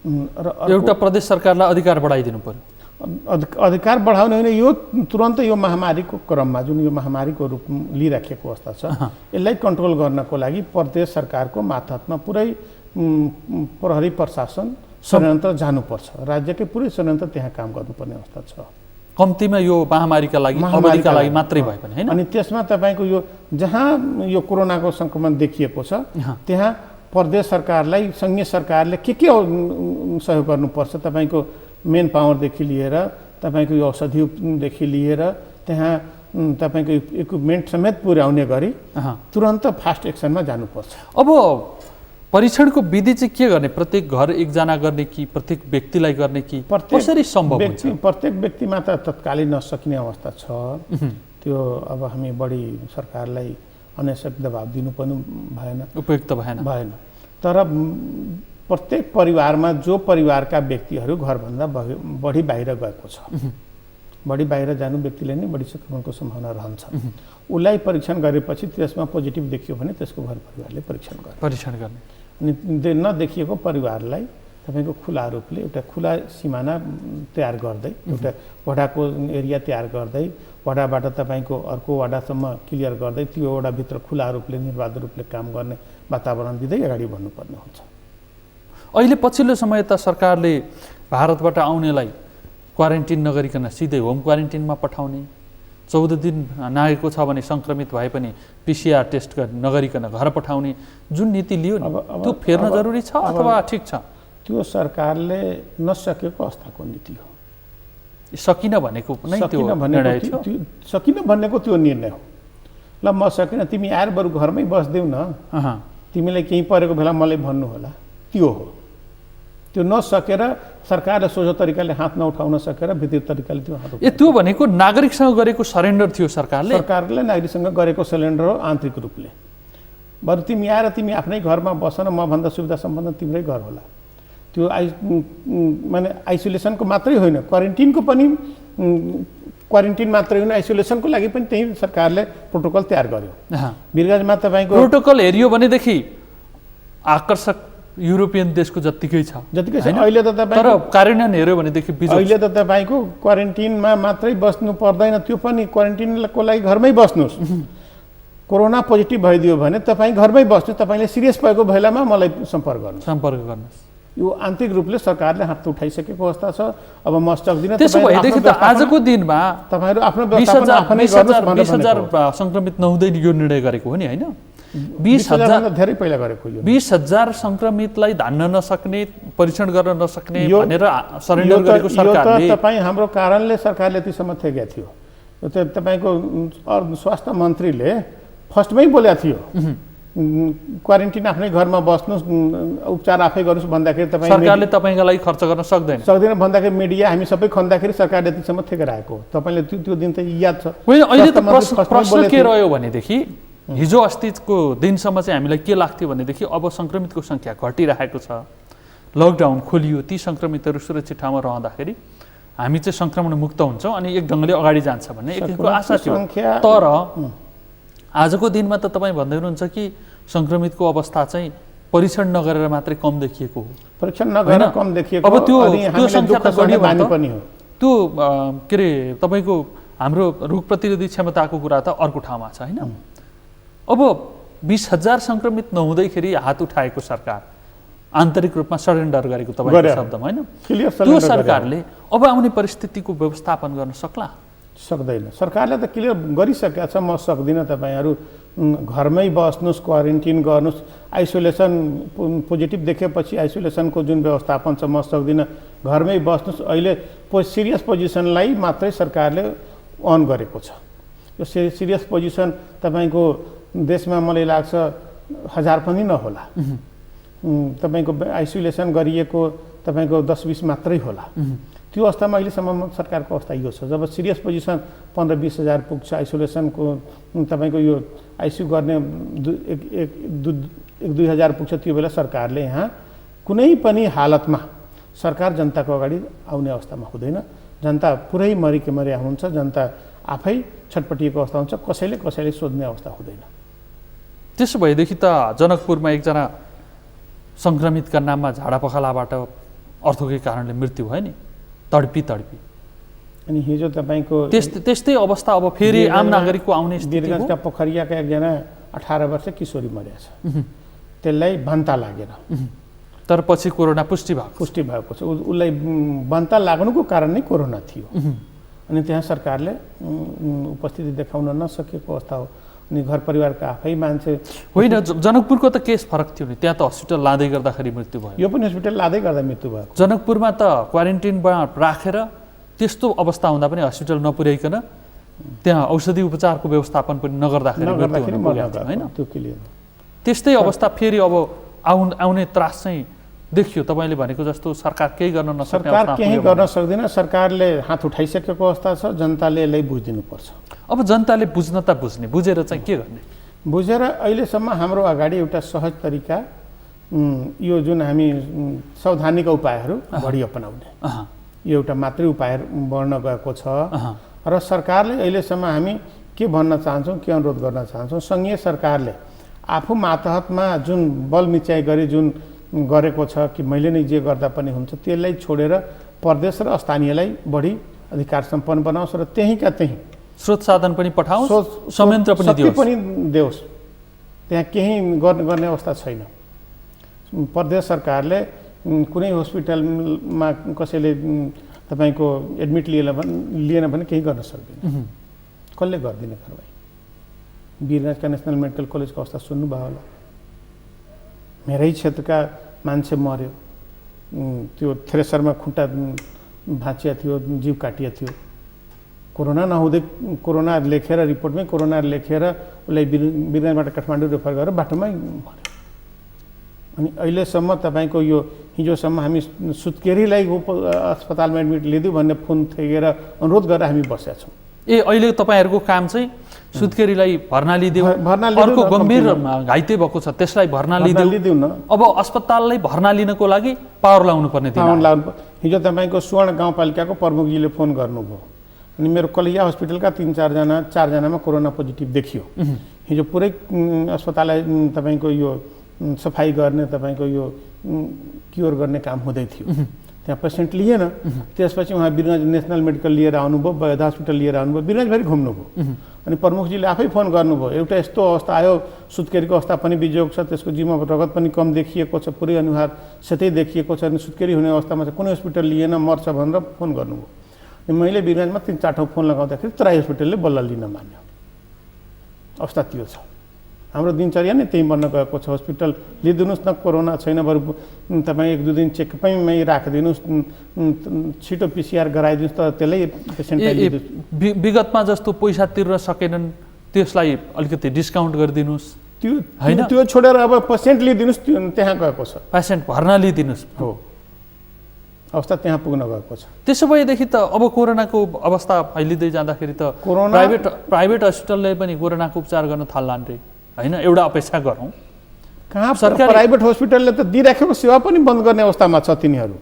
र एउटा प्रदेश सरकारलाई अधिकार बढाइदिनु पर्यो। अधिकार बढाउने होइन, यो तुरन्त यो महामारीको क्रममा जुन यो महामारीको रूप लिइराखेको अवस्था छ यसलाई कन्ट्रोल गर्नको लागि प्रदेश सरकारको मातहतमा पुरै प्रहरी प्रशासन संयन्त्र जानुपर्छ। राज्यकै पुरै संयन्त्र त्यहाँ काम गर्नुपर्ने अवस्था छ। कम्तीमा यो महामारीका लागि मात्रै भए पनि होइन। अनि त्यसमा तपाईँको यो जहाँ यो कोरोनाको सङ्क्रमण देखिएको छ त्यहाँ प्रदेश सरकारलाई, सङ्घीय सरकारले के सहयोग गर्नुपर्छ, तपाईँको मेन पावरदेखि लिएर तपाईँको यो औषधिदेखि लिएर त्यहाँ तपाईँको इक्विपमेन्ट समेत पुर्याउने गरी तुरन्त फास्ट एक्सनमा जानुपर्छ। अब परीक्षणको विधि चाहिँ के गर्ने? प्रत्येक घर एकजना गर्ने कि प्रत्येक व्यक्तिलाई गर्ने कि कसरी सम्भव हुन्छ? प्रत्येक व्यक्तिमा त तत्कालै नसकिने अवस्था छ। त्यो अब हामी बढी सरकारलाई अनावश्यक दबाब दिनु पनि भएन, उपयुक्त भएन। तर प्रत्येक परिवारमा जो परिवारका व्यक्तिहरू घरभन्दा बढी बाहिर गएको छ, बढी बाहिर जानु व्यक्तिले नै बढी सङ्क्रमणको सम्भावना रहन्छ। उसलाई परीक्षण गरेपछि त्यसमा पोजिटिभ देखियो भने त्यसको घर परिवारले परीक्षण गर्ने। अनि नदेखिएको परिवारलाई तपाईँको खुला रूपले एउटा खुला सिमाना तयार गर्दै, एउटा वडाको एरिया तयार गर्दै, वडाबाट तपाईँको अर्को वडासम्म क्लियर गर्दै त्यो वडाभित्र खुला रूपले निर्बाध रूपले काम गर्ने वातावरण दिँदै अगाडि बढ्नुपर्ने हुन्छ। अहिले पछिल्लो समय त सरकारले भारतबाट आउनेलाई क्वारेन्टिन नगरिकन सिधै होम क्वारेन्टिनमा पठाउने, 14 दिन नागेको छ भने सङ्क्रमित भए पनि PCR टेस्ट नगरिकन घर पठाउने जुन नीति लियो नि, त्यो फेर्न जरुरी छ अथवा ठिक छ? त्यो सरकारले नसकेको अवस्थाको नीति हो। सकिन भनेको नै त्यो निर्णय थियो। सकिन भनेको त्यो निर्णय हो। ल म सकिन, तिमी आएर बरु घरमै बस्देऊ न, तिमीलाई केही परेको बेला मलाई भन्नु होला, त्यो हो। त्यो नसकेर सरकारले सोझो तरिकाले हात नउठाउन सकेर विधिक तरिकाले त्यो हात उठाउनु, त्यो भनेको नागरिकसँग गरेको सरेन्डर थियो। सरकारले नागरिकसँग गरेको सरेन्डर हो आन्तरिक रूपले। बरु तिमी आएर तिमी आफ्नै घरमा बस न, मभन्दा सुविधा सम्बन्ध तिम्रै घर होला। त्यो माने आइसोलेसनको मात्रै होइन, क्वारेन्टिनको पनि, क्वारेन्टिन मात्रै होइन, आइसोलेसनको लागि पनि त्यही सरकारले प्रोटोकल तयार गर्यो। वीरगञ्जमा तपाईँको प्रोटोकल हेरियो भनेदेखि आकर्षक युरोपियन देशको जत्तिकै छ। अहिले त तपाईँ तर कार्यान्वयन हेऱ्यो भनेदेखि अहिले त तपाईँको क्वारेन्टिनमा मात्रै बस्नु पर्दैन, त्यो पनि क्वारेन्टिनको लागि घरमै बस्नुहोस्। कोरोना पोजिटिभ भइदियो भने तपाईँ घरमै बस्नु, तपाईँले सिरियस भएको बेलामा मलाई सम्पर्क गर्नुहोस्। यो आन्तरिक रूपले सरकारले हात उठाइसकेको अवस्था छ। अब म सक्दिनँ। त्यसो भएदेखि त आजको दिनमा तपाईँहरू आफ्नो 20,000 सङ्क्रमित नहुँदै यो निर्णय गरेको हो नि होइन? 20,000 भन्दा धेरै पहिला गरेको यो 20,000 संक्रमितलाई धान्न नसक्ने, परीक्षण गर्न नसक्ने यो- भनेर सरेन्डर गरेको यो सरकारले त तपाईँ हाम्रो कारणले सरकारले त्यतिसम्म थेगेको थियो। यो त तपाईँको स्वास्थ्य मन्त्रीले फर्स्टमै बोलेको थियो क्वारेन्टिन आफ्नै घरमा बस्नुहोस्, उपचार आफै गर्नुहोस् भन्दाखेरि तपाईँ सरकारले तपाईँका लागि खर्च गर्न सक्दैन। सक्दैन भन्दाखेरि मिडिया हामी सबै खन्दाखेरि सरकारले त्यतिसम्म थेकेर आएको हो। तपाईँले त्यो दिन त याद छ। होइन, अहिले त स्वास्थ्य मन्त्री फर्स्टमै प्रश्न बोलेको के थियो। रह्यो भनेदेखि हिजो अस्तिको दिनसम्म चाहिँ हामीलाई के लाग्थ्यो भनेदेखि अब सङ्क्रमितको सङ्ख्या घटिरहेको छ, लकडाउन खोलियो, ती सङ्क्रमितहरू सुरक्षित ठाउँमा रहँदाखेरि हामी चाहिँ सङ्क्रमण मुक्त हुन्छौँ अनि एक ढङ्गले अगाडि जान्छ भन्ने एक किसिमको आशा थियो। सङ्ख्या- तर आजको दिनमा त तपाईँ भन्दै हुनुहुन्छ कि सङ्क्रमितको अवस्था चाहिँ परीक्षण नगरेर मात्रै कम देखिएको हो। परीक्षण नगरेर होइन? कम देखिएको अब त्यो अनि त्यो हामीलाई सङ्ख्या दुःख त सहने बढ्यो बानी भने त पनि हो। त्यो के अरे तपाईँको हाम्रो रोग प्रतिरोधी क्षमताको कुरा त अर्को ठाउँमा छ होइन। अब 20,000 सङ्क्रमित नहुँदैखेरि हात उठाएको सरकार आन्तरिक रूपमा सरेन्डर गरेको तपाईँको गरे। शब्दमा होइन, क्लियर त्यो सरेन्डर सरकारले अब आउने परिस्थितिको व्यवस्थापन गर्न सक्ला? सक्दैन। सरकारले त क्लियर गरिसकेको छ, म सक्दिनँ, तपाईँहरू घरमै बस्नुहोस्, क्वारेन्टिन गर्नुहोस्, आइसोलेसन पोजिटिभ देखेपछि आइसोलेसनको जुन व्यवस्थापन छ म सक्दिनँ, घरमै बस्नुहोस्। अहिले सिरियस पोजिसनलाई मात्रै सरकारले अन गरेको छ। यो सिरियस पोजिसन तपाईँको देशमा मलाई लाग्छ 1000 पनि नहोला। तपाईँको आइसोलेसन गरिएको तपाईँको 10-20 मात्रै होला। त्यो अवस्थामा अहिलेसम्म सरकारको अवस्था यो छ। जब सिरियस पोजिसन 15-20 हजार पुग्छ, आइसोलेसनको तपाईँको यो आइसियु गर्ने 1-2 हजार पुग्छ, त्यो बेला सरकारले यहाँ कुनै पनि हालतमा सरकार जनताको अगाडि आउने अवस्थामा हुँदैन। जनता पुरै मरिके मरिया हुन्छ, जनता आफै छटपटिएको अवस्था हुन्छ, कसैले सोध्ने अवस्था हुँदैन। त्यसो भएदेखि त जनकपुरमा एकजना सङ्क्रमितका नाममा झाडापखालाबाट अर्थकै कारणले मृत्यु भयो नि, तडपी। अनि हिजो तपाईँको त्यस्तै अवस्था अब फेरि आम नागरिकको आउने स्थिति हो। वीरगञ्जका पोखरियाका एकजना 18 वर्ष किशोरी मरेको छ। त्यसलाई भन्ता लागेन, तर पछि कोरोना पुष्टि भएको छ। उसलाई भन्ता लाग्नुको कारण नै कोरोना थियो। अनि त्यहाँ सरकारले उपस्थिति देखाउन नसकेको अवस्था हो। अनि घर परिवारका आफै मान्छे होइन, जनकपुरको त केस फरक थियो नि, त्यहाँ त हस्पिटल लाँदै गर्दाखेरि मृत्यु भयो। यो पनि हस्पिटल लाँदै गर्दा मृत्यु भयो। जनकपुरमा त क्वारेन्टिनमा राखेर त्यस्तो अवस्था हुँदा पनि हस्पिटल नपुर्याइकन त्यहाँ औषधि उपचारको व्यवस्थापन पनि नगर्दाखेरि मृत्यु हुन पुगेको थियो होइन। त्यो क्लियर। त्यस्तै अवस्था फेरि अब आउने त्रास चाहिँ देखियो। तपाईँले भनेको जस्तो सरकार केही गर्न नसक्ने सरकार अवस्था केही पुग्यो गर्न सक्दैन। सरकारले हात उठाइसकेको अवस्था छ, जनताले यसलाई बुझिदिनुपर्छ। अब जनताले बुझ्ने बुझेर चाहिँ के गर्ने? बुझेर अहिलेसम्म हाम्रो अगाडि एउटा सहज तरिका यो जुन हामी सावधानीका उपायहरू बढी अपनाउने, यो एउटा मात्रै उपाय बढ्न गएको छ। र सरकारले अहिलेसम्म हामी के भन्न चाहन्छौँ, के अनुरोध गर्न चाहन्छौँ, सङ्घीय सरकारले आफू मातहतमा जुन बल मिच्याइ गरी जुन गरेको छ कि मैले नै जे गर्दा पनि हुन्छ, त्यसलाई छोडेर प्रदेश र स्थानीयलाई बढी अधिकार सम्पन्न बनाओस् र त्यहीँका त्यहीँ स्रोत साधन पनि पठाओस्, संयन्त्र पनि दियोस्। त्यहाँ केही गर्ने अवस्था छैन। प्रदेश सरकारले कुनै हस्पिटलमा कसैले तपाईँको एडमिट लिएन भने केही गर्न सक्दैन। कसले गरिदिने कारवाही? वीरगञ्जका नेसनल मेडिकल कलेजको अवस्था सुन्नुभयो होला। मेरै क्षेत्रका मान्छे मर्यो, त्यो थ्रेसरमा खुट्टा भाँचिया थियो, जिउ काटिया थियो। कोरोना नहुँदै कोरोना लेखेर रिपोर्टमै कोरोना लेखेर उसलाई वीरगञ्जबाट काठमाडौँ रेफर गरेर बाटोमै मर्यो। अनि अहिलेसम्म तपाईँको यो हिजोसम्म हामी सुत्केरीलाई अस्पतालमा एडमिट लिदिउँ भन्ने फोन थेगेर अनुरोध गरेर हामी बसेका छौँ। अहिले तपाईँहरूको काम चाहिँ सुत्केरीलाई भर्ना लिदिउँ, अर्को गम्भीर घाइते भएको छ त्यसलाई भर्ना लिदिउँ न। अब अस्पताललाई भर्ना लिनको लागि पावर लाउनु पर्ने थियो। हिजो तपाईँको स्वर्ण गाउँपालिकाको प्रमुखजीले फोन गर्नुभयो। अनि मेरो कलिया हस्पिटलका 3-4जनामा कोरोना पोजिटिभ देखियो। हिजो पुरै अस्पताललाई तपाईँको यो सफाई गर्ने, तपाईँको यो क्योर गर्ने काम हुँदै थियो। त्यहाँ पेसेन्ट लिएन। त्यसपछि उहाँ वीरगञ्ज नेसनल मेडिकल लिएर आउनुभयो, बयदा हस्पिटल लिएर आउनुभयो, वीरगञ्जभरि घुम्नुभयो। अनि प्रमुखजीले आफै फोन गर्नुभयो, एउटा यस्तो अवस्था आयो, सुत्केरीको अवस्था पनि बिजोग छ, त्यसको जिउमा रगत पनि कम देखिएको छ, पुरै अनुहार सेतै देखिएको छ, अनि सुत्केरी हुने अवस्थामा चाहिँ कुनै हस्पिटल लिएन, मर्छ भनेर फोन गर्नुभयो। अनि मैले वीरगञ्जमा 3-4 ठाउँ फोन लगाउँदाखेरि तराई हस्पिटलले बल्ल लिन मान्यो। अवस्था त्यो छ। हाम्रो दिनचर्या नै त्यही बन्न गएको छ। हस्पिटल लिइदिनुहोस् न, कोरोना छैन, बरु तपाईँ 1-2 दिन चेकअपमै राखिदिनुहोस्, छिटो PCR गराइदिनुहोस्, त त्यसलाई पेसेन्टलाई लिइदिनुहोस्। विगतमा जस्तो पैसा तिर्न सकेनन् त्यसलाई अलिकति डिस्काउन्ट गरिदिनुहोस्, त्यो छोडेर अब पेसेन्ट लिइदिनुहोस्, त्यहाँ गएको छ। पेसेन्ट भर्ना लिइदिनुहोस् हो, अवस्था त्यहाँ पुग्न गएको छ। त्यसो भएदेखि त अब कोरोनाको अवस्था फैलिँदै जाँदाखेरि त प्राइभेट हस्पिटलले पनि कोरोनाको उपचार गर्न थाल्लान् रे, होइन? एउटा अपेक्षा गरौँ। कहाँ सरकारी प्राइभेट हस्पिटलले त दिइराखेको सेवा पनि बन्द गर्ने अवस्थामा छ तिनीहरू।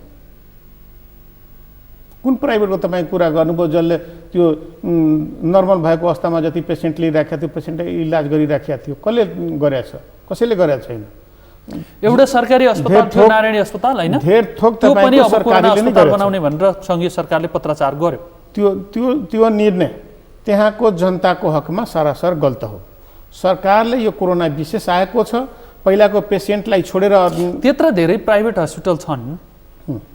कुन प्राइभेटको तपाईँ कुरा गर्नुभयो जसले त्यो नर्मल भएको अवस्थामा जति पेसेन्ट लिइराखेको थियो, पेसेन्टले इलाज गरिराखेको थियो, कसले गरेछ? कसैले गरेको छैन। एउटा सरकारी अस्पताल थियो, नारायणी अस्पताल, होइन? धेर थोक पनि अब कोरोना अस्पताल बनाउने भनेर सङ्घीय सरकारले पत्राचार गर्यो। त्यो निर्णय त्यहाँको जनताको हकमा सरासर गलत हो। सरकारले यो कोरोना विशेष आएको छ, पहिलाको पेसेन्टलाई छोडेर त्यत्र धेरै प्राइभेट हस्पिटल छन्,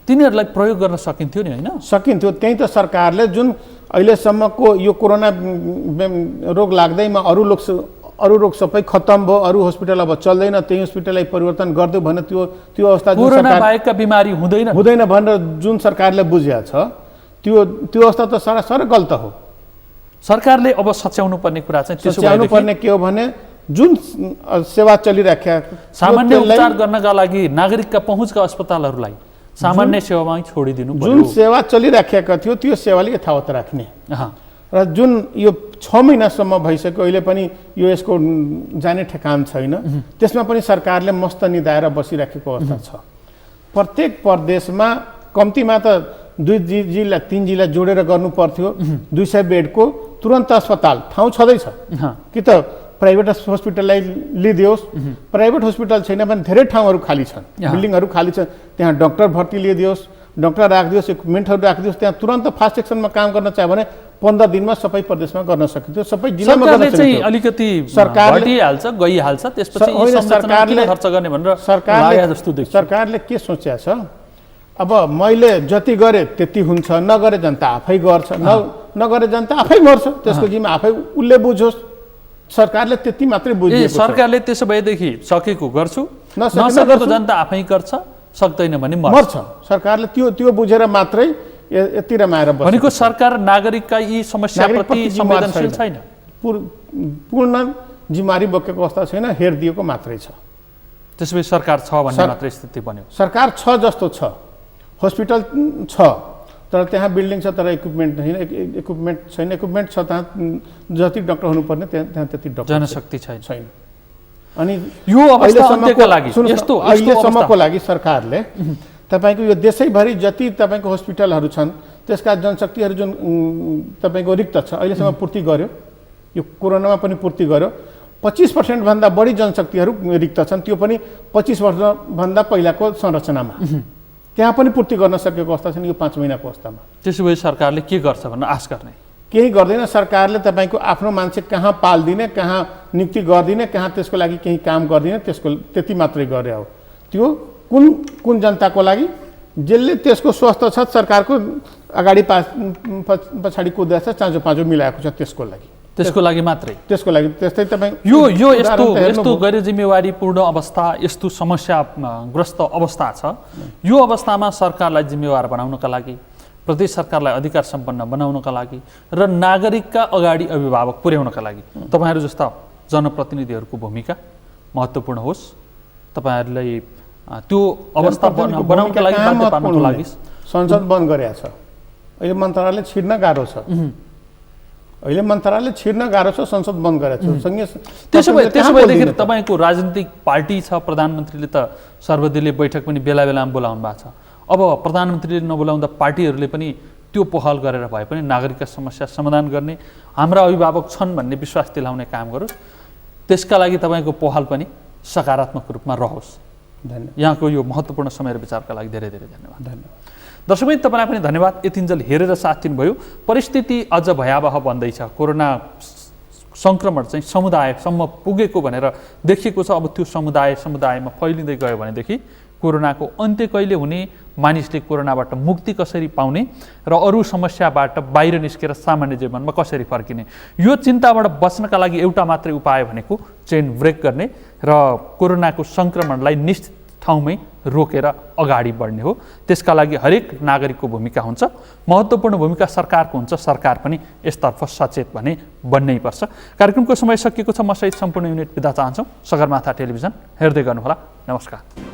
तिनीहरूलाई प्रयोग गर्न सकिन्थ्यो नि, होइन? सकिन्थ्यो। त्यही त सरकारले जुन अहिलेसम्मको यो कोरोना रोग लाग्दैमा अरू रोग सबै खत्तम भयो, अरू हस्पिटल अब चल्दैन, त्यही हस्पिटललाई परिवर्तन गरिदियो भने त्यो अवस्था कोरोना बाहेकका बिमारी हुँदैन भनेर जुन सरकारले बुझेको छ, त्यो अवस्था त सरासर गलत हो। सरकारले अब सच्याउनु पर्ने कुरा चाहिँ सच्याउनु पर्ने के हो भने जुन सेवा चलिराखेका सामान्य उपचार गर्नका लागि नागरिकका पहुँचका अस्पतालहरूलाई सामान्य सेवामा छोडिदिनु पर्यो। जुन सेवा चलिराखेका थियो त्यो सेवाले यथावत राख्ने, र जुन यो 6 महिनासम्म भइसक्यो अहिले पनि यो यसको जाने ठेकान छैन, त्यसमा पनि सरकारले मस्त निधाएर बसिराखेको अवस्था छ। प्रत्येक प्रदेशमा कम्तीमा त 2 जिल्ला 3 जिल्ला जोडेर गर्नु पर्थ्यो। 200 बेडको तुरन्त अस्पताल ठाउँ छँदैछ कि त प्राइभेट हस्पिटललाई लिइदियोस्। प्राइभेट हस्पिटल छैन भने धेरै ठाउँहरू खाली छन्, बिल्डिङहरू खाली छन्, त्यहाँ डक्टर भर्ती लिइदियोस्, डक्टर राखिदियोस्, इक्विपमेन्टहरू राखिदियोस्, त्यहाँ तुरन्त फास्ट एक्सनमा काम गर्न चाह्यो भने 15 दिनमा सबै प्रदेशमा गर्न सकिन्थ्यो, सबै जिल्लामा गर्न सकिन्थ्यो। अलिकति सरकारले हाल्छ गइहाल्छ, त्यसपछि सरकारले खर्च गर्ने भनेर सरकारले के सोचेको छ? अब मैले जति गरे त्यति हुन्छ, नगरे जनता आफै गर्छ, नगरे जनता आफै मर्छ, त्यसको जिम्मा आफै उसले बुझोस्। सरकारले त्यति मात्रै बुझ्यो। सरकारले त्यसो भएदेखि सकेको गर्छु, नसकेको जनता आफै गर्छ, सक्दैन भने मर्छ। सरकारले त्यो बुझेर मात्रै यति रमाएर बस्छ। भनेको सरकार नागरिकका यी समस्याप्रति संवेदनशील छैन, पूर्ण जिम्मेवारी बोकेको अवस्था छैन, हेरिदिएको मात्रै छ। त्यसपछि सरकार छ भन्ने मात्रै स्थिति बन्यो। सरकार छ जस्तो छ, हस्पिटल छ तर त्यहाँ बिल्डिङ छ तर इक्विपमेन्ट छैन, इक्विपमेन्ट छ त्यहाँ जति डक्टर हुनुपर्ने त्यहाँ त्यति डक्टर जनशक्ति छैन। अनि यो अवस्थाको लागि अहिलेसम्मको लागि सरकारले तपाईँको यो देशैभरि जति तपाईँको हस्पिटलहरू छन् त्यसका जनशक्तिहरू जुन तपाईँको रिक्त छ अहिलेसम्म पूर्ति गर्यो, यो कोरोनामा पनि पूर्ति गर्यो। 25% भन्दा बढी जनशक्तिहरू रिक्त छन्, त्यो पनि 25 वर्षभन्दा पहिलाको संरचनामा, त्यहाँ पनि पूर्ति गर्न सकेको अवस्था छैन यो 5 महिनाको अवस्थामा। त्यसो भए सरकारले के गर्छ भनेर आश गर्ने? केही गर्दैन। सरकारले तपाईँको आफ्नो मान्छे कहाँ पाल्दिने, कहाँ नियुक्ति गर्दिने, कहाँ त्यसको लागि केही काम गर्दिने, त्यसको त्यति मात्रै गरे हो। त्यो कुन जनताको लागि जसले त्यसको स्वस्थ छ, सरकारको अगाडि पछाडि कुदेछ, चाँजो पाँजो मिलाएको छ, त्यसको लागि मात्रै। त्यसको लागि त्यस्तै तपाईँ यो यस्तो गैर जिम्मेवारीपूर्ण अवस्था, यस्तो समस्याग्रस्त अवस्था छ। यो अवस्थामा सरकारलाई जिम्मेवार बनाउनका लागि, प्रदेश सरकारलाई अधिकार सम्पन्न बनाउनका लागि र नागरिकका अगाडि अभिभावक पुर्याउनका लागि तपाईँहरू जस्ता जनप्रतिनिधिहरूको भूमिका महत्त्वपूर्ण होस्। तपाईँहरूलाई त्यो अवस्था बनाउनका लागि, बाध्य पार्नका लागि संसद बन्द गरेको छ। अहिले मन्त्रालय छिर्न गाह्रो छ, संसद बन्द गरेको छ। त्यसो भएदेखि तपाईँको राजनीतिक पार्टी छ, प्रधानमन्त्रीले त सर्वदलीय बैठक पनि बेला बेलामा बोलाउनु भएको छ। अब प्रधानमन्त्रीले नबोलाउँदा पार्टीहरूले पनि त्यो पहल गरेर भए पनि नागरिकका समस्या समाधान गर्ने, हाम्रा अभिभावक छन् भन्ने विश्वास दिलाउने काम गरोस्। त्यसका लागि तपाईँको पहल पनि सकारात्मक रूपमा रहोस्। धन्यवाद। यहाँको यो महत्त्वपूर्ण समय र विचारका लागि धेरै धेरै धन्यवाद। दर्शकबिन तपाईँलाई पनि धन्यवाद, यतिन्जेल हेरेर साथ दिनुभयो। परिस्थिति अझ भयावह बन्दैछ, कोरोना सङ्क्रमण चाहिँ समुदायसम्म पुगेको भनेर देखिएको छ। अब त्यो समुदायमा फैलिँदै गयो भनेदेखि कोरोनाको अन्त्य कहिले हुने, मानिसले कोरोनाबाट मुक्ति कसरी पाउने र अरू समस्याबाट बाहिर निस्केर सामान्य जीवनमा कसरी फर्किने, यो चिन्ताबाट बच्नका लागि एउटा मात्रै उपाय भनेको चेन ब्रेक गर्ने र कोरोनाको सङ्क्रमणलाई निश्चित ठाउँमै रोकेर अगाडि बढ्ने हो। त्यसका लागि हरेक नागरिकको भूमिका हुन्छ, महत्त्वपूर्ण भूमिका सरकारको हुन्छ। सरकार पनि यसतर्फ सचेत भने बन्नै पर्छ। कार्यक्रमको समय सकिएको छ। म सहित सम्पूर्ण युनिट बिदा चाहन्छौँ। सगरमाथा टेलिभिजन हेर्दै गर्नुहोला। नमस्कार।